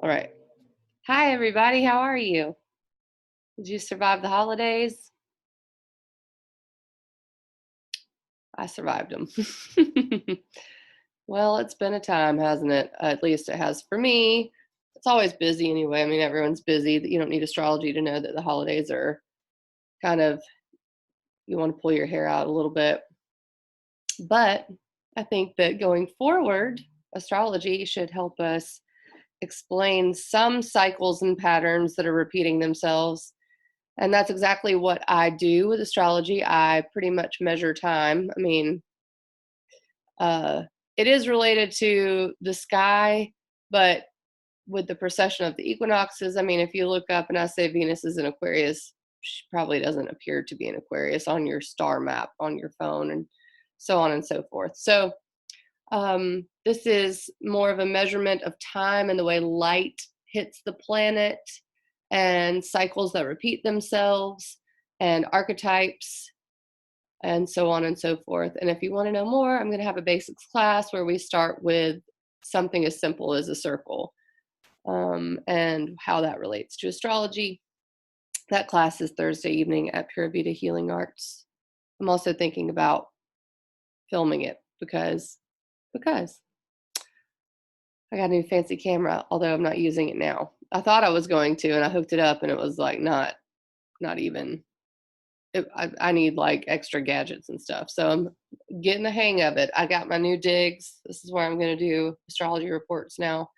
All right. Hi, everybody. How are you? Did you survive the holidays? I survived them. Well, it's been a time, hasn't it? At least it has for me. It's always busy anyway. I mean, everyone's busy. You don't need astrology to know that the holidays are kind of, you want to pull your hair out a little bit. But I think that going forward, astrology should help us explain some cycles and patterns that are repeating themselves. And that's exactly what I do with astrology. I pretty much measure time. I mean, uh, it is related to the sky, but with the precession of the equinoxes, I mean, if you look up and I say Venus is in Aquarius, she probably doesn't appear to be in Aquarius on your star map on your phone and so on and so forth. So, this is more of a measurement of time and the way light hits the planet and cycles that repeat themselves and archetypes and so on and so forth. And if you want to know more, I'm going to have a basics class where we start with something as simple as a circle, and how that relates to astrology. That class is Thursday evening at Pura Vida Healing Arts. I'm also thinking about filming it because I got a new fancy camera, although I'm not using it now. I thought I was going to, and I hooked it up, and it was like not even. I need like extra gadgets and stuff, so I'm getting the hang of it. I got my new digs. This is where I'm going to do astrology reports now,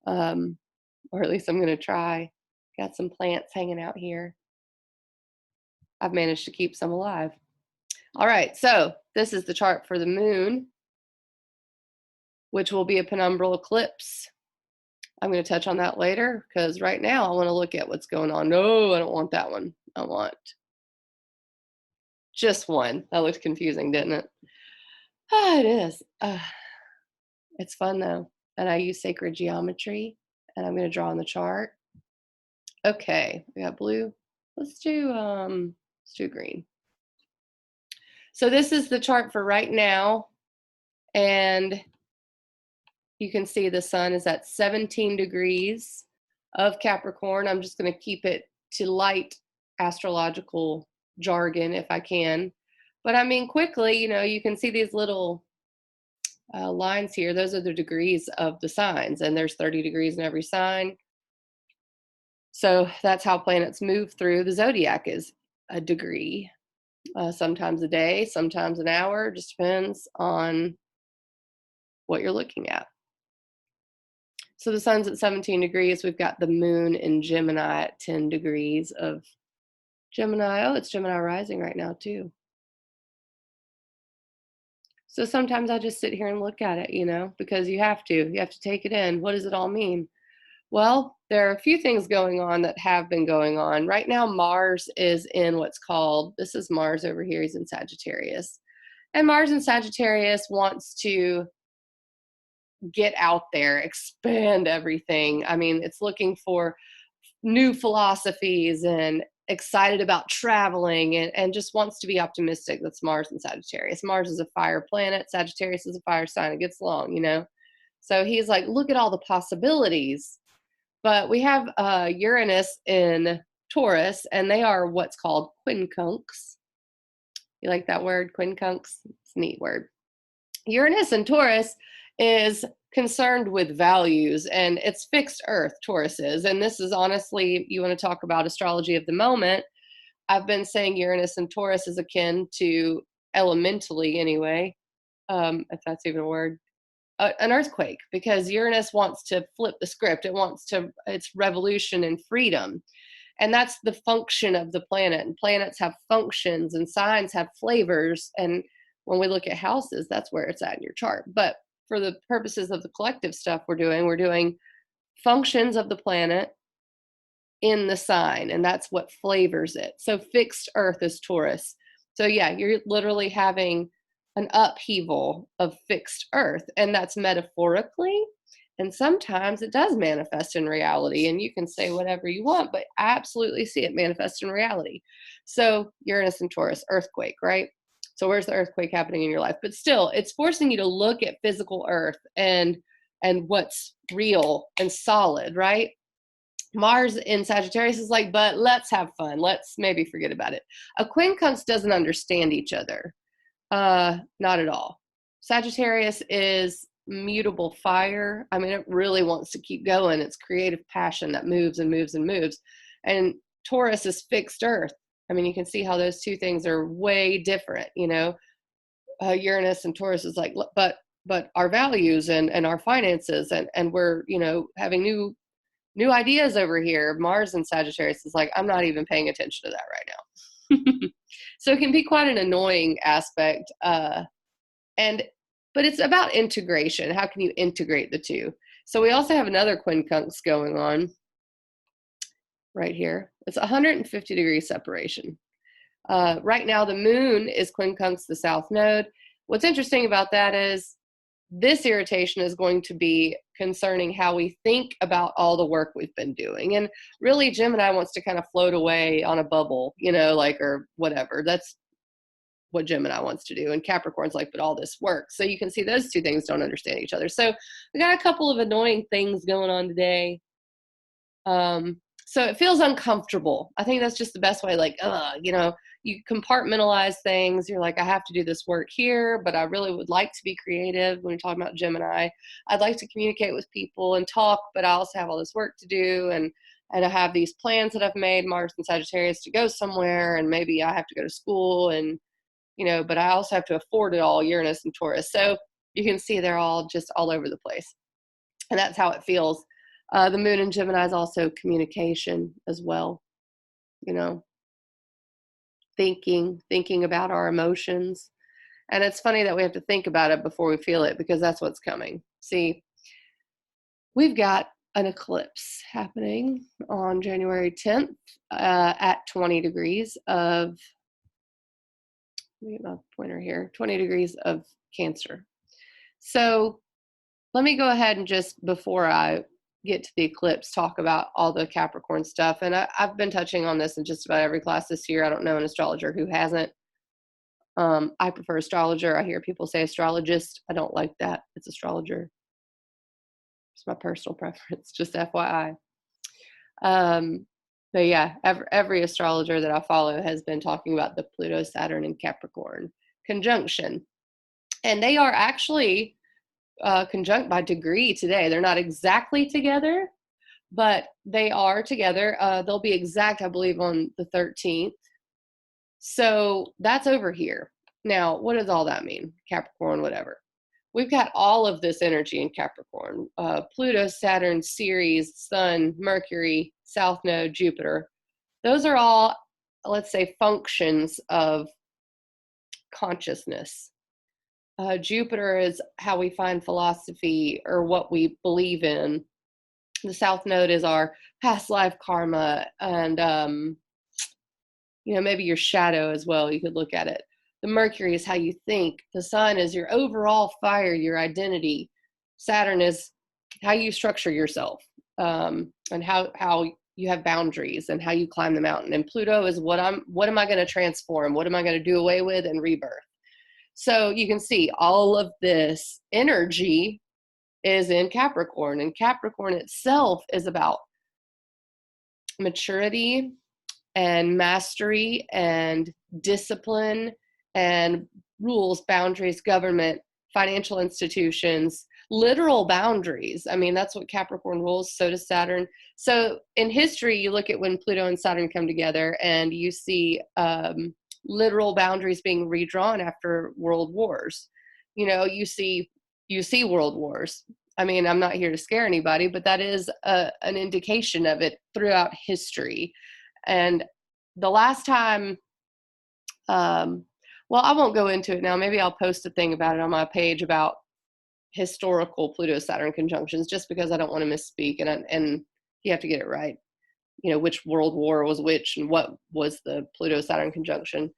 or at least I'm going to try. Got some plants hanging out here. I've managed to keep some alive. All right, so this is the chart for the moon, which will be a penumbral eclipse. I'm going to touch on that later because right now I want to look at what's going on. No, I don't want that one. I want just one. That looked confusing, didn't it? Ah, it is. It's fun though. And I use sacred geometry and I'm going to draw on the chart. Okay, we got blue. Let's do green. So this is the chart for right now, and you can see the sun is at 17 degrees of Capricorn. I'm just going to keep it to light astrological jargon if I can. But I mean, quickly, you can see these little lines here. Those are the degrees of the signs, and there's 30 degrees in every sign. So that's how planets move through. The zodiac is a degree, sometimes a day, sometimes an hour, just depends on what you're looking at. So the sun's at 17 degrees. We've got the moon in Gemini at 10 degrees of Gemini. Oh, it's Gemini rising right now, too. So sometimes I just sit here and look at it, because you have to. You have to take it in. What does it all mean? Well, there are a few things going on that have been going on. Right now, Mars is in what's called, this is Mars over here, he's in Sagittarius. And Mars in Sagittarius wants to get out there, expand everything. I mean, it's looking for new philosophies and excited about traveling and just wants to be optimistic. That's Mars and Sagittarius. Mars is a fire planet, Sagittarius is a fire sign. It gets long. So he's like, look at all the possibilities. But we have Uranus in Taurus, and they are what's called quincunx. You like that word, quincunx? It's a neat word. Uranus in Taurus is concerned with values, and it's fixed earth, Taurus is. And this is honestly, you want to talk about astrology of the moment. I've been saying Uranus and Taurus is akin to elementally, anyway, if that's even a word, an earthquake, because Uranus wants to flip the script. It's revolution and freedom. And that's the function of the planet. And planets have functions and signs have flavors. And when we look at houses, that's where it's at in your chart. But for the purposes of the collective stuff we're doing functions of the planet in the sign, and that's what flavors it. So fixed earth is Taurus. So yeah, you're literally having an upheaval of fixed earth, and that's metaphorically. And sometimes it does manifest in reality, and you can say whatever you want, but I absolutely see it manifest in reality. So Uranus and Taurus, earthquake, right? So where's the earthquake happening in your life? But still, it's forcing you to look at physical earth and and what's real and solid, right? Mars in Sagittarius is like, but let's have fun. Let's maybe forget about it. A quincunx doesn't understand each other. Not at all. Sagittarius is mutable fire. I mean, it really wants to keep going. It's creative passion that moves and moves and moves. And Taurus is fixed earth. I mean, you can see how those two things are way different, you know. Uranus and Taurus is like, but our values and our finances and we're, you know, having new ideas over here. Mars and Sagittarius is like, I'm not even paying attention to that right now. So it can be quite an annoying aspect. But it's about integration. How can you integrate the two? So we also have another quincunx going on right here. It's 150 degree separation. Right now, the moon is quincunx the south node. What's interesting about that is this irritation is going to be concerning how we think about all the work we've been doing. And really, Gemini wants to kind of float away on a bubble, you know, like, or whatever. That's what Gemini wants to do. And Capricorn's like, but all this work. So you can see those two things don't understand each other. So we got a couple of annoying things going on today. So it feels uncomfortable. I think that's just the best way. Like, you know, you compartmentalize things. You're like, I have to do this work here, but I really would like to be creative. When you're talking about Gemini, I'd like to communicate with people and talk, but I also have all this work to do. And I have these plans that I've made, Mars and Sagittarius, to go somewhere. And maybe I have to go to school and, you know, but I also have to afford it all, Uranus and Taurus. So you can see they're all just all over the place. And that's how it feels. The moon in Gemini is also communication as well, you know, thinking about our emotions. And it's funny that we have to think about it before we feel it, because that's what's coming. See, we've got an eclipse happening on January 10th at 20 degrees of, let me get my pointer here, 20 degrees of Cancer. So let me go ahead and just, before I get to the eclipse, talk about all the Capricorn stuff. And I've been touching on this in just about every class this year. I don't know an astrologer who hasn't. I prefer astrologer. I hear people say astrologist. I don't like that. It's astrologer. It's my personal preference, just FYI. But yeah, every astrologer that I follow has been talking about the Pluto, Saturn, and Capricorn conjunction. And they are actually conjunct by degree today. They're not exactly together, but they are together. They'll be exact, I believe, on the 13th. So that's over here. Now, what does all that mean? Capricorn, whatever. We've got all of this energy in Capricorn. Pluto, Saturn, Ceres, Sun, Mercury, South Node, Jupiter. Those are all, let's say, functions of consciousness. Jupiter is how we find philosophy or what we believe in. The South Node is our past life karma and, you know, maybe your shadow as well. You could look at it. The Mercury is how you think. The Sun is your overall fire, your identity. Saturn is how you structure yourself and how you have boundaries and how you climb the mountain. And Pluto is what am I going to transform? What am I going to do away with and rebirth? So you can see all of this energy is in Capricorn, and Capricorn itself is about maturity and mastery and discipline and rules, boundaries, government, financial institutions, literal boundaries. I mean, that's what Capricorn rules. So does Saturn. So in history, you look at when Pluto and Saturn come together and you see literal boundaries being redrawn after world wars. You know, you see world wars. I mean, I'm not here to scare anybody, but that is an indication of it throughout history. And the last time, well, I won't go into it now. Maybe I'll post a thing about it on my page about historical Pluto-Saturn conjunctions, just because I don't want to misspeak and you have to get it right. You know, which world war was which and what was the Pluto-Saturn conjunction.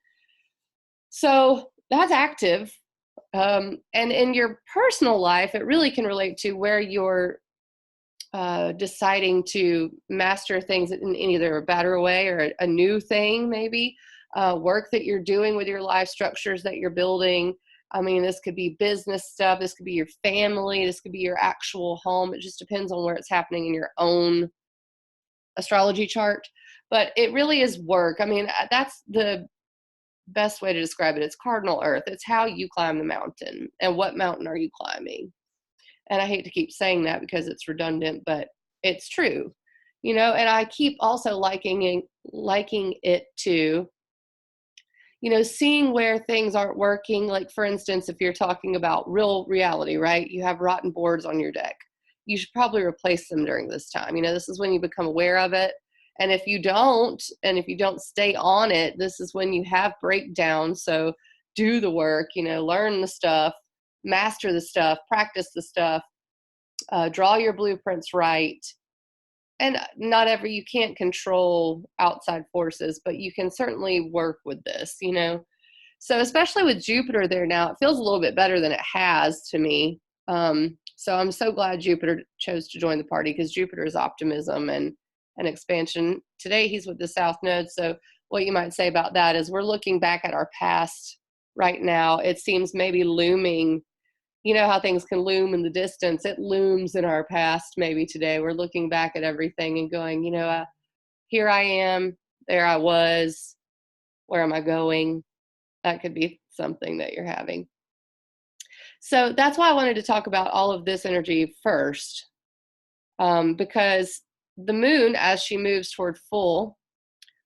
So that's active. And in your personal life, it really can relate to where you're deciding to master things in either a better way or a new thing, maybe work that you're doing with your life, structures that you're building. I mean, this could be business stuff. This could be your family. This could be your actual home. It just depends on where it's happening in your own astrology chart. But it really is work. I mean, that's the best way to describe it. It's cardinal earth. It's how you climb the mountain, and what mountain are you climbing. And I hate to keep saying that because it's redundant, but it's true, you know. And I keep also liking it to, you know, seeing where things aren't working. Like, for instance, if you're talking about real reality, right? You have rotten boards on your deck. You should probably replace them during this time. You know, this is when you become aware of it. And if you don't, stay on it, this is when you have breakdowns. So do the work, you know, learn the stuff, master the stuff, practice the stuff, draw your blueprints right. And you can't control outside forces, but you can certainly work with this, you know. So especially with Jupiter there now, it feels a little bit better than it has to me. So I'm so glad Jupiter chose to join the party, because Jupiter is optimism and expansion. Today he's with the South Node. So what you might say about that is we're looking back at our past right now. It seems maybe looming. You know how things can loom in the distance. It looms in our past maybe today. We're looking back at everything and going, you know, here I am, there I was, where am I going? That could be something that you're having. So that's why I wanted to talk about all of this energy first, because the moon, as she moves toward full,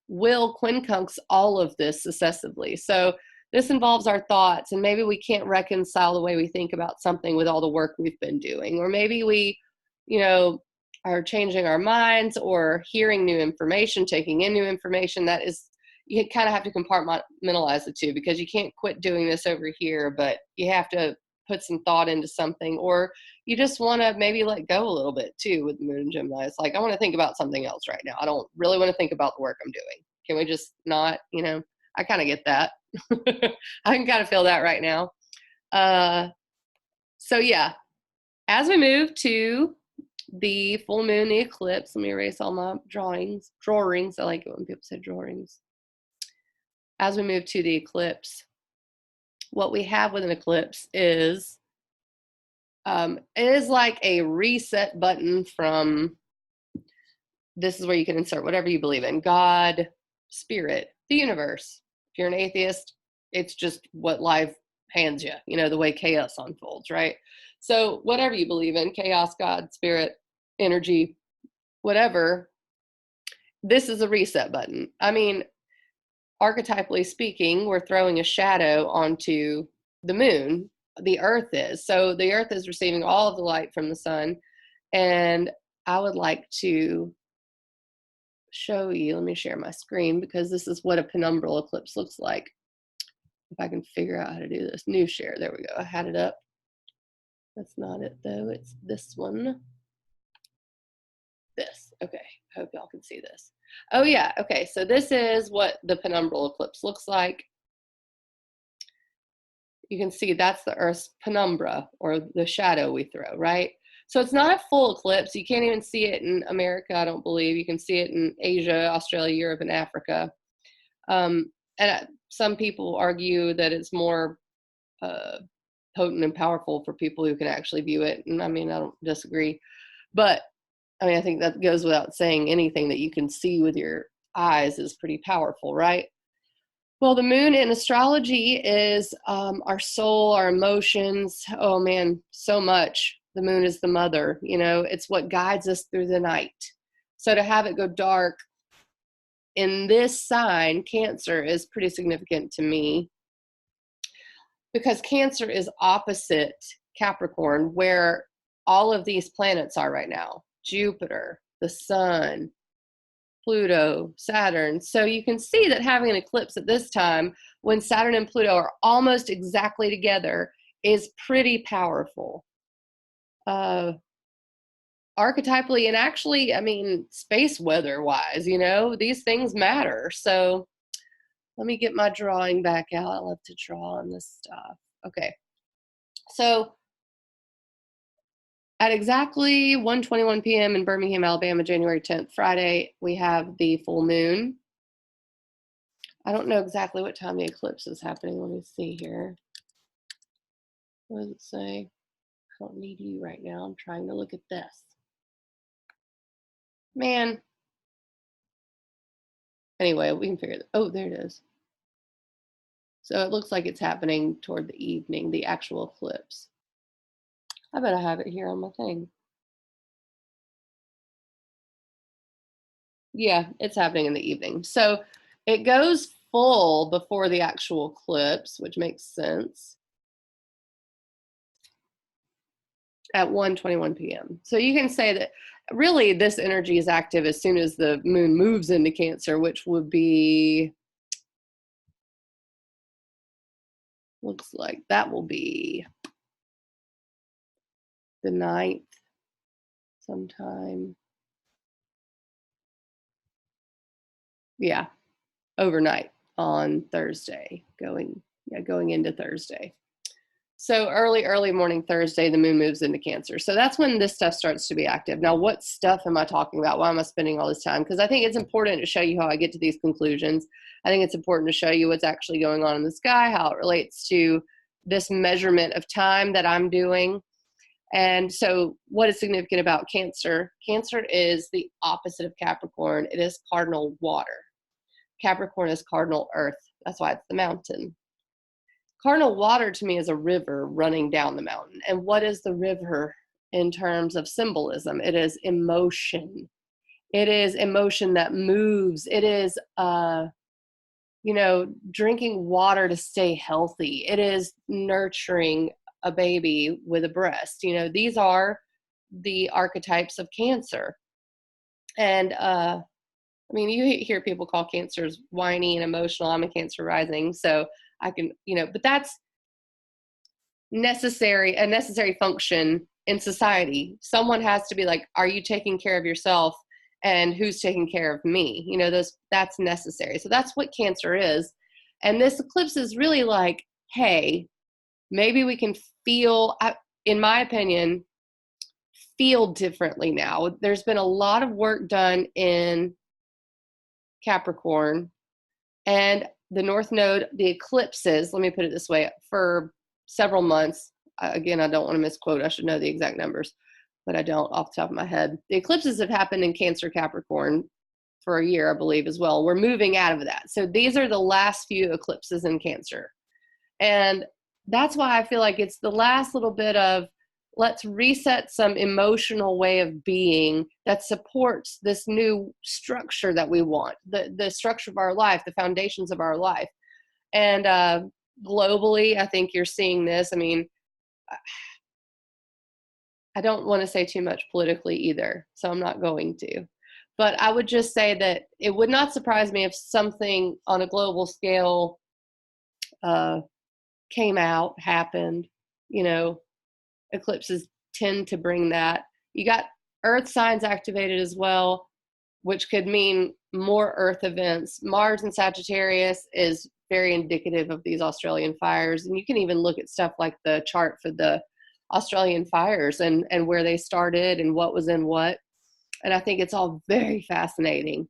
will quincunx all of this successively. So this involves our thoughts, and maybe we can't reconcile the way we think about something with all the work we've been doing. Or maybe we, you know, are changing our minds or hearing new information, taking in new information. That is, you kind of have to compartmentalize the two, because you can't quit doing this over here, but you have to put some thought into something. Or you just want to maybe let go a little bit too with the moon in Gemini. It's like, I want to think about something else right now. I don't really want to think about the work I'm doing. Can we just not, you know? I kind of get that. I can kind of feel that right now. So yeah, as we move to the full moon, the eclipse, let me erase all my drawings. I like it when people say drawings. As we move to the eclipse, what we have with an eclipse is, it is like a reset button from, this is where you can insert whatever you believe in: God, spirit, the universe. If you're an atheist, it's just what life hands you, you know, the way chaos unfolds, right? So whatever you believe in, chaos, God, spirit, energy, whatever, this is a reset button. I mean, archetypally speaking, we're throwing a shadow onto the moon. The earth is. So the earth is receiving all of the light from the sun. And I would like to show you, let me share my screen, because this is what a penumbral eclipse looks like. If I can figure out how to do this. New share, there we go. I had it up. That's not it though, it's this one. This, okay, I hope y'all can see this. Oh yeah, okay, so this is what the penumbral eclipse looks like. You can see that's the Earth's penumbra, or the shadow we throw, right? So it's not a full eclipse. You can't even see it in America, I don't believe. You can see it in Asia, Australia, Europe, and Africa. And some people argue that it's more potent and powerful for people who can actually view it. And I mean, I don't disagree. But I mean, I think that goes without saying. Anything that you can see with your eyes is pretty powerful, right? Well, the moon in astrology is our soul, our emotions. Oh man, so much. The moon is the mother, you know, it's what guides us through the night. So to have it go dark in this sign, Cancer, is pretty significant to me, because Cancer is opposite Capricorn, where all of these planets are right now: Jupiter, the sun, Pluto, Saturn. So you can see that having an eclipse at this time, when Saturn and Pluto are almost exactly together, is pretty powerful. Archetypally, and actually, I mean, space weather wise, you know, these things matter. So let me get my drawing back out. I love to draw on this stuff. Okay. So at exactly 1:21 p.m. in Birmingham, Alabama, January 10th, Friday, we have the full moon. I don't know exactly what time the eclipse is happening. Let me see here. What does it say? I don't need you right now. I'm trying to look at this. Man. Anyway, we can figure it. Oh, there it is. So it looks like it's happening toward the evening, the actual eclipse. I bet I have it here on my thing. Yeah, it's happening in the evening. So it goes full before the actual eclipse, which makes sense, at 1:21 p.m. So you can say that really this energy is active as soon as the moon moves into Cancer, which would be, looks like that will be the 9th sometime. Yeah, overnight on Thursday, going into Thursday. So early morning Thursday, the moon moves into Cancer. So that's when this stuff starts to be active. Now, what stuff am I talking about? Why am I spending all this time? Because I think it's important to show you how I get to these conclusions. I think it's important to show you what's actually going on in the sky, how it relates to this measurement of time that I'm doing. And so what is significant about Cancer? Cancer is the opposite of Capricorn. It is cardinal water. Capricorn is cardinal earth. That's why it's the mountain. Cardinal water to me is a river running down the mountain. And what is the river in terms of symbolism? It is emotion. It is emotion that moves. It is, drinking water to stay healthy. It is nurturing a baby with a breast. These are the archetypes of Cancer. And, you hear people call Cancers whiny and emotional. I'm a Cancer rising, so I can, but that's a necessary function in society. Someone has to be like, are you taking care of yourself? And who's taking care of me? That's necessary. So that's what Cancer is. And this eclipse is really like, hey, maybe we can feel, in my opinion, feel differently now. There's been a lot of work done in Capricorn, and the North Node, the eclipses, let me put it this way, for several months. Again, I don't want to misquote. I should know the exact numbers, but I don't off the top of my head. The eclipses have happened in Cancer, Capricorn for a year, I believe, as well. We're moving out of that. So these are the last few eclipses in Cancer. And that's why I feel like it's the last little bit of, let's reset some emotional way of being that supports this new structure that we want, the structure of our life, the foundations of our life. And globally, I think you're seeing this. I don't want to say too much politically either, so I'm not going to. But I would just say that it would not surprise me if something on a global scale came out, happened. Eclipses tend to bring that. You got Earth signs activated as well, which could mean more Earth events. Mars in Sagittarius is very indicative of these Australian fires. And you can even look at stuff like the chart for the Australian fires and where they started and what was in what. And I think it's all very fascinating.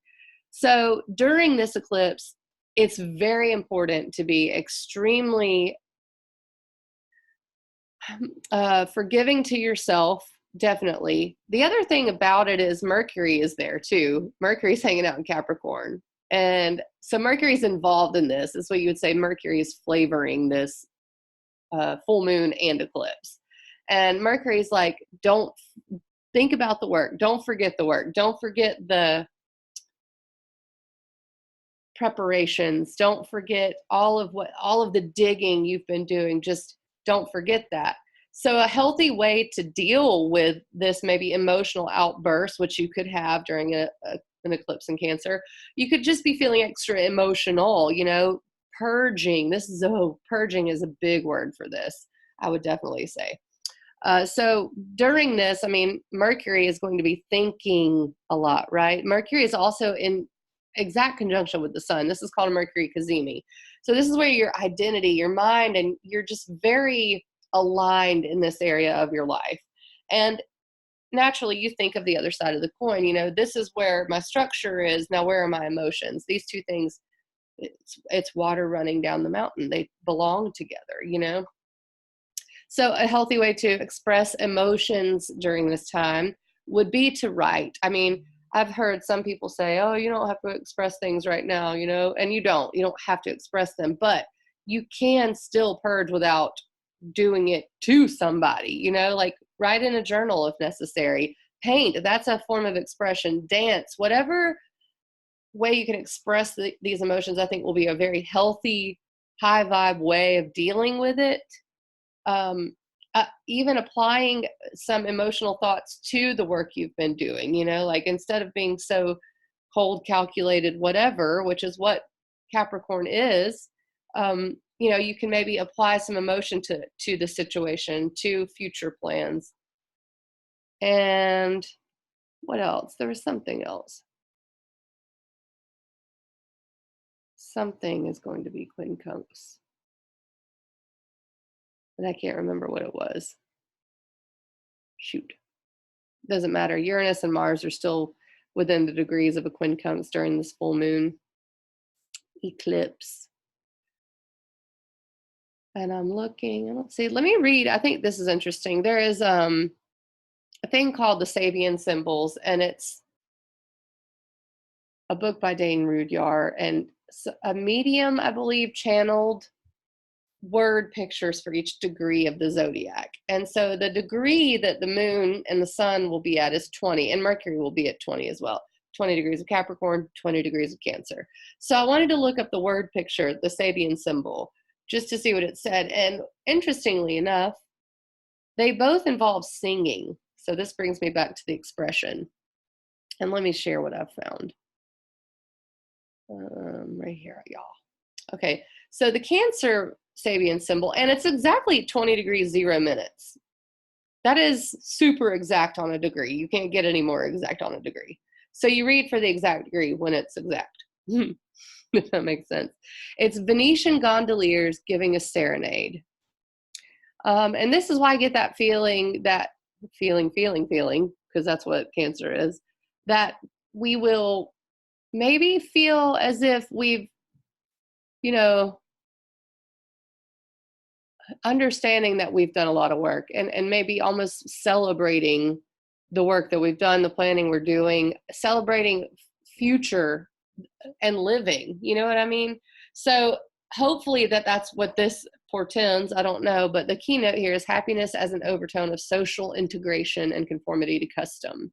So during this eclipse, it's very important to be extremely forgiving to yourself, definitely. The other thing about it is Mercury is there too. Mercury's hanging out in Capricorn. And so Mercury's involved in this. That's what you would say. Mercury is flavoring this full moon and eclipse. And Mercury's like, don't think about the work. Don't forget the work. Don't forget the preparations. Don't forget all of the digging you've been doing. Just don't forget that. So a healthy way to deal with this maybe emotional outburst, which you could have during an eclipse in Cancer, you could just be feeling extra emotional, purging. Purging is a big word for this, I would definitely say. So during this, Mercury is going to be thinking a lot, right? Mercury is also in exact conjunction with the sun. This is called a Mercury cazimi. So this is where your identity, your mind, and you're just very aligned in this area of your life. And naturally, you think of the other side of the coin. This is where my structure is. Now, where are my emotions? These two things, it's water running down the mountain. They belong together, So a healthy way to express emotions during this time would be to write. I mean, I've heard some people say, oh, you don't have to express things right now, and you don't have to express them, but you can still purge without doing it to somebody, like write in a journal if necessary, paint, that's a form of expression, dance, whatever way you can express these emotions, I think will be a very healthy, high vibe way of dealing with it. Even applying some emotional thoughts to the work you've been doing, like instead of being so cold, calculated, whatever, which is what Capricorn is, you can maybe apply some emotion to the situation, to future plans. And what else? There was something else. Something is going to be quincunx, but I can't remember what it was. Shoot. Doesn't matter. Uranus and Mars are still within the degrees of a quincunx during this full moon eclipse. And I'm looking, I don't see, let me read. I think this is interesting. There is a thing called the Sabian Symbols, and it's a book by Dane Rudyard, and a medium, I believe, channeled word pictures for each degree of the zodiac. And so the degree that the moon and the sun will be at is 20, and Mercury will be at 20 as well. 20 degrees of Capricorn, 20 degrees of Cancer. So I wanted to look up the word picture, the Sabian symbol, just to see what it said. And interestingly enough, they both involve singing. So this brings me back to the expression. And let me share what I've found. Right here, y'all. Okay, so the Cancer Sabian symbol, and it's exactly 20 degrees 0 minutes. That is super exact on a degree. You can't get any more exact on a degree. So you read for the exact degree when it's exact, if that makes sense. It's Venetian gondoliers giving a serenade. And this is why I get that feeling, because that's what Cancer is, that we will maybe feel as if we've, understanding that we've done a lot of work, and maybe almost celebrating the work that we've done, the planning we're doing, celebrating future and living, you know what I mean? So hopefully that's what this portends. I don't know, but the keynote here is happiness as an overtone of social integration and conformity to custom.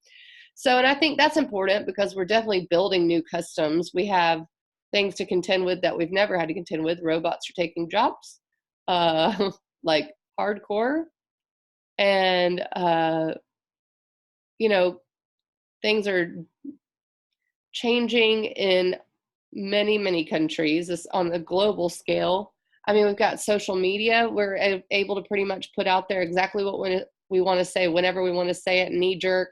So, and I think that's important because we're definitely building new customs. We have things to contend with that we've never had to contend with. Robots are taking jobs, like hardcore, and things are changing in many countries on a global scale. I mean, we've got social media. We're able to pretty much put out there exactly what we want to say whenever we want to say it, knee jerk.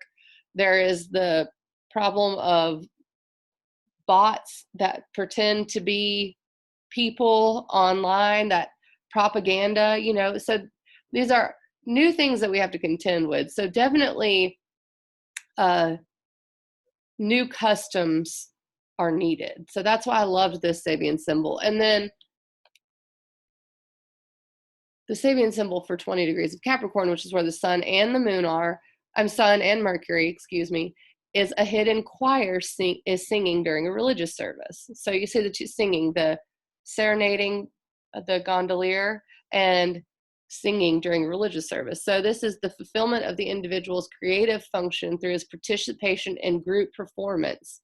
There is the problem of bots that pretend to be people online, that propaganda, so these are new things that we have to contend with. So definitely new customs are needed. So that's why I loved this Sabian symbol. And then the Sabian symbol for 20 degrees of Capricorn, which is where the sun and the moon are, sun and Mercury, excuse me, is a hidden choir is singing during a religious service. So you see the two singing, the serenading the gondolier and singing during religious service. So this is the fulfillment of the individual's creative function through his participation in group performance,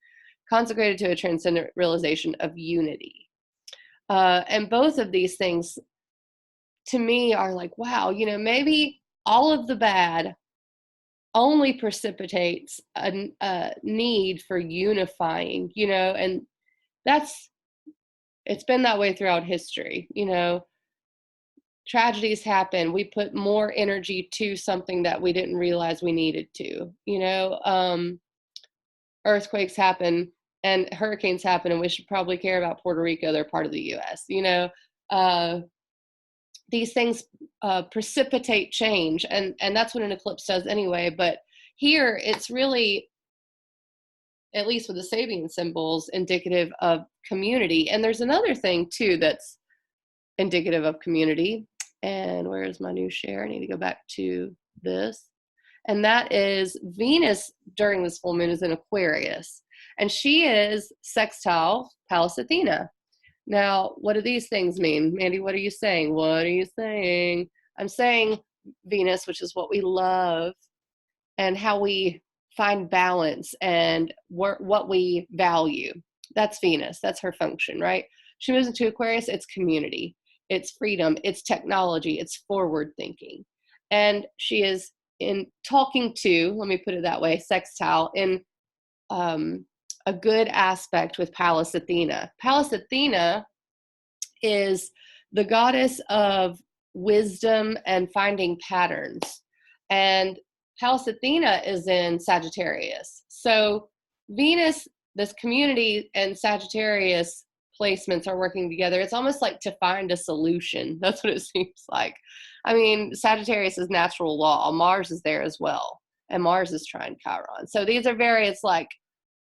consecrated to a transcendent realization of unity. And both of these things to me are like, wow, maybe all of the bad only precipitates a need for unifying, and it's been that way throughout history. Tragedies happen. We put more energy to something that we didn't realize we needed to, earthquakes happen and hurricanes happen, and we should probably care about Puerto Rico. They're part of the US, these things precipitate change, and that's what an eclipse does anyway. But here it's really, at least with the Sabian symbols, indicative of community. And there's another thing too that's indicative of community. And where's my new share? I need to go back to this. And that is Venus during this full moon is in Aquarius. And she is sextile Pallas Athena. Now, what do these things mean? Mandy, what are you saying? What are you saying? I'm saying Venus, which is what we love and how we find balance and what we value. That's Venus. That's her function, right? She moves into Aquarius, it's community, it's freedom, it's technology, it's forward thinking. And she is in talking to, let me put it that way, sextile, in a good aspect with Pallas Athena. Pallas Athena is the goddess of wisdom and finding patterns. And Pallas Athena is in Sagittarius. So Venus, this community, and Sagittarius placements are working together. It's almost like to find a solution. That's what it seems like. I mean, Sagittarius is natural law. Mars is there as well. And Mars is trine Chiron. So these are very, it's like,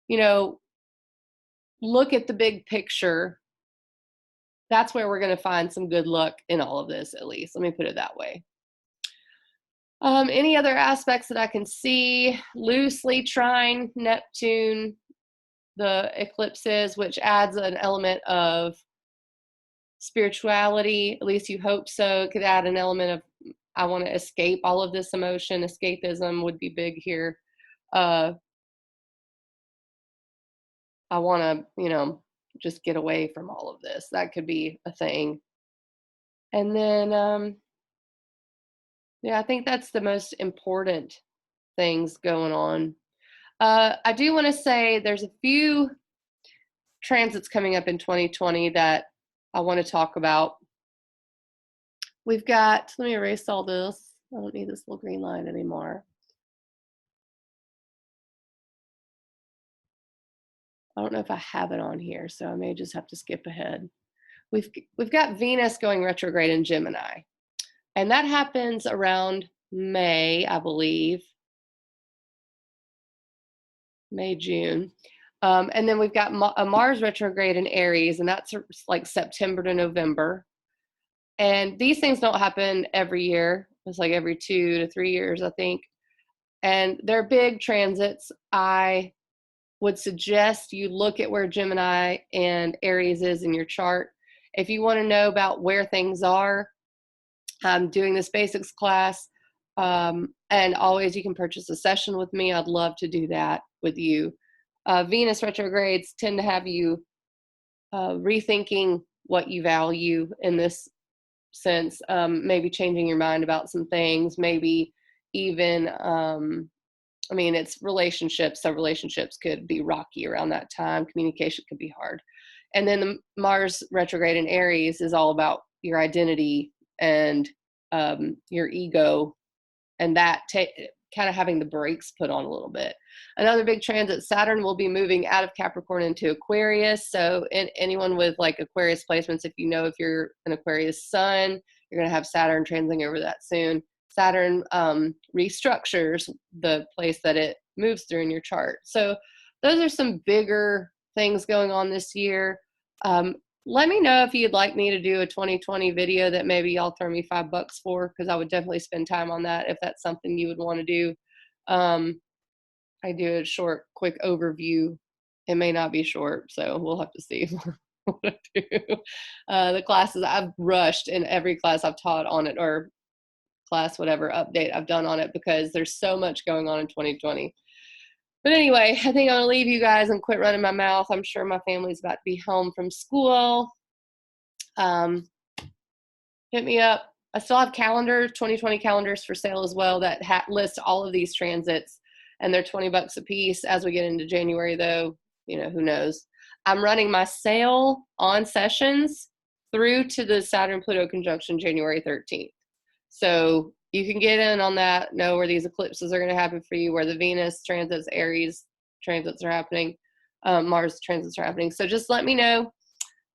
you know, look at the big picture. That's where we're going to find some good luck in all of this, at least. Let me put it that way. Any other aspects that I can see? Loosely trine Neptune, the eclipses, which adds an element of spirituality. At least you hope so. It could add an element of, I want to escape all of this emotion. Escapism would be big here. I want to, you know, just get away from all of this. That could be a thing. And then, yeah, I think that's the most important things going on. I do want to say there's a few transits coming up in 2020 that I want to talk about. We've got, let me erase all this. I don't need this little green line anymore. I don't know if I have it on here, so I may just have to skip ahead. We've got Venus going retrograde in Gemini, and that happens around May, I believe. May, June. And then we've got a Mars retrograde in Aries, and that's like September to November. And these things don't happen every year. It's like every 2 to 3 years, I think. And they're big transits. I would suggest you look at where Gemini and Aries is in your chart. If you want to know about where things are, I'm doing this basics class. And always you can purchase a session with me. I'd love to do that with you. Venus retrogrades tend to have you rethinking what you value in this sense, maybe changing your mind about some things, maybe even, I mean, it's relationships. So relationships could be rocky around that time. Communication could be hard. And then the Mars retrograde in Aries is all about your identity and your ego, and that kind of having the brakes put on a little bit. Another big transit, Saturn will be moving out of Capricorn into Aquarius. So anyone with like Aquarius placements, if you know if you're an Aquarius sun, you're going to have Saturn transiting over that soon. Saturn restructures the place that it moves through in your chart. So those are some bigger things going on this year. Let me know if you'd like me to do a 2020 video that maybe y'all throw me $5 for, because I would definitely spend time on that if that's something you would want to do. I do a short, quick overview. It may not be short, so we'll have to see what I do. The classes, I've rushed in every class I've taught on it, or class, whatever update I've done on it, because there's so much going on in 2020. But anyway, I think I'm going to leave you guys and quit running my mouth. I'm sure my family's about to be home from school. Hit me up. I still have calendars, 2020 calendars for sale as well that list all of these transits, and they're $20 a piece. As we get into January, though, you know, who knows? I'm running my sale on sessions through to the Saturn-Pluto conjunction January 13th. So you can get in on that, know where these eclipses are going to happen for you, where the Venus transits, Aries transits are happening, Mars transits are happening. So just let me know,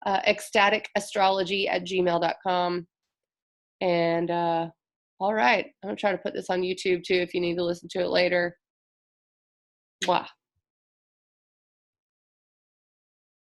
ecstaticastrology@gmail.com. And all right, I'm going to try to put this on YouTube too if you need to listen to it later. Mwah.